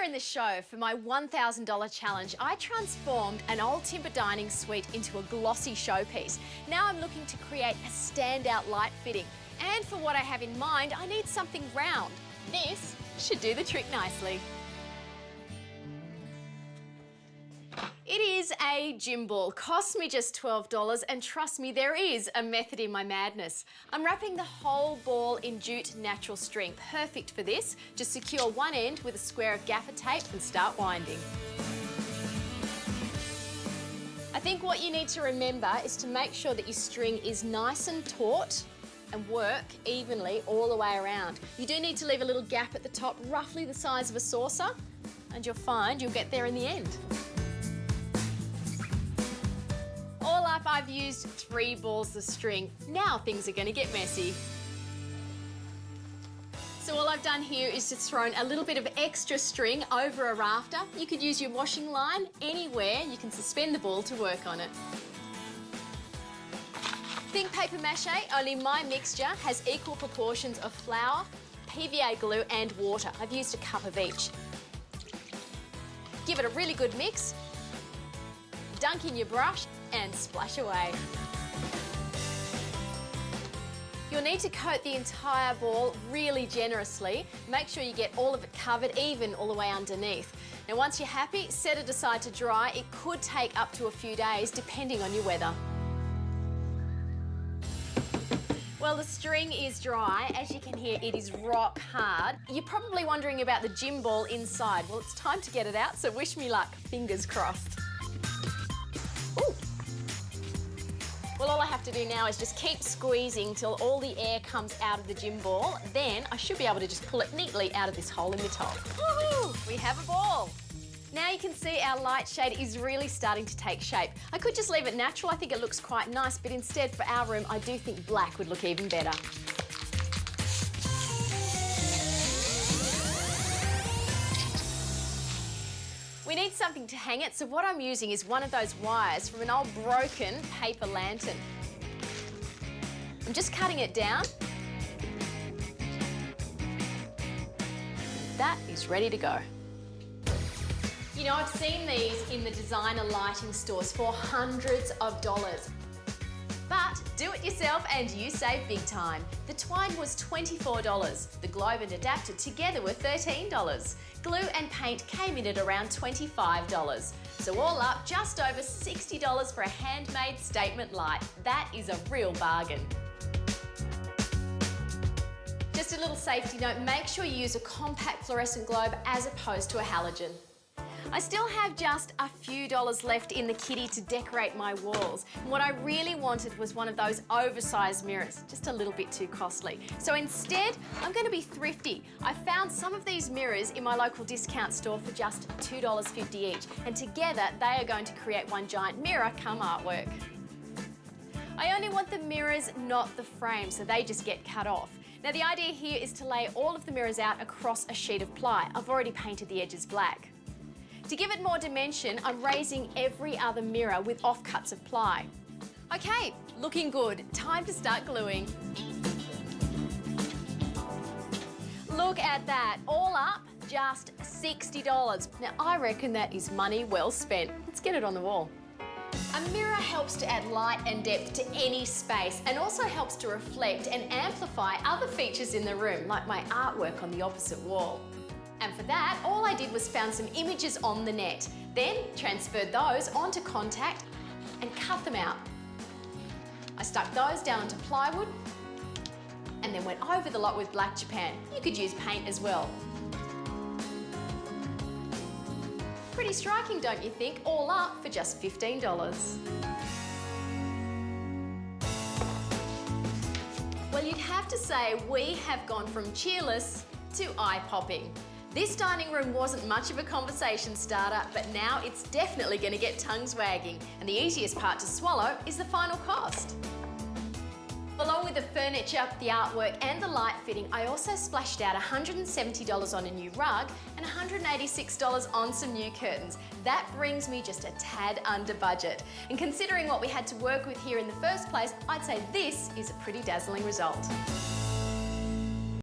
in the show for my $1,000 challenge, I transformed an old timber dining suite into a glossy showpiece. Now I'm looking to create a standout light fitting. And for what I have in mind, I need something round. This should do the trick nicely. It is a gym ball, cost me just $12, and trust me, there is a method in my madness. I'm wrapping the whole ball in jute natural string, perfect for this. Just secure one end with a square of gaffer tape and start winding. I think what you need to remember is to make sure that your string is nice and taut and work evenly all the way around. You do need to leave a little gap at the top, roughly the size of a saucer, and you'll find you'll get there in the end. All up, I've used 3 balls of string. Now things are going to get messy. So all I've done here is just thrown a little bit of extra string over a rafter. You could use your washing line anywhere. You can suspend the ball to work on it. Think paper mache, only my mixture has equal proportions of flour, PVA glue and water. I've used a cup of each. Give it a really good mix. Dunk in your brush and splash away. You'll need to coat the entire ball really generously. Make sure you get all of it covered, even all the way underneath. Now once you're happy, set it aside to dry. It could take up to a few days depending on your weather. Well, the string is dry. As you can hear, it is rock hard. You're probably wondering about the gym ball inside. Well, it's time to get it out, so wish me luck. Fingers crossed. Well, all I have to do now is just keep squeezing till all the air comes out of the gym ball. Then I should be able to just pull it neatly out of this hole in the top. Woohoo! We have a ball. Now you can see our light shade is really starting to take shape. I could just leave it natural. I think it looks quite nice, but instead for our room, I do think black would look even better. We need something to hang it, so what I'm using is one of those wires from an old broken paper lantern. I'm just cutting it down. That is ready to go. You know, I've seen these in the designer lighting stores for hundreds of dollars. But do it yourself and you save big time. The twine was $24. The globe and adapter together were $13. Glue and paint came in at around $25. So all up, just over $60 for a handmade statement light. That is a real bargain. Just a little safety note, make sure you use a compact fluorescent globe as opposed to a halogen. I still have just a few dollars left in the kitty to decorate my walls. And what I really wanted was one of those oversized mirrors, just a little bit too costly. So instead, I'm going to be thrifty. I found some of these mirrors in my local discount store for just $2.50 each. And together, they are going to create one giant mirror come artwork. I only want the mirrors, not the frame, so they just get cut off. Now the idea here is to lay all of the mirrors out across a sheet of ply. I've already painted the edges black. To give it more dimension, I'm raising every other mirror with offcuts of ply. Okay, looking good. Time to start gluing. Look at that, all up, just $60. Now, I reckon that is money well spent. Let's get it on the wall. A mirror helps to add light and depth to any space and also helps to reflect and amplify other features in the room, like my artwork on the opposite wall. And for that, all I did was found some images on the net, then transferred those onto contact and cut them out. I stuck those down onto plywood and then went over the lot with black Japan. You could use paint as well. Pretty striking, don't you think? All up for just $15. Well, you'd have to say we have gone from cheerless to eye-popping. This dining room wasn't much of a conversation starter, but now it's definitely going to get tongues wagging. And the easiest part to swallow is the final cost. Along with the furniture, the artwork and the light fitting, I also splashed out $170 on a new rug and $186 on some new curtains. That brings me just a tad under budget. And considering what we had to work with here in the first place, I'd say this is a pretty dazzling result.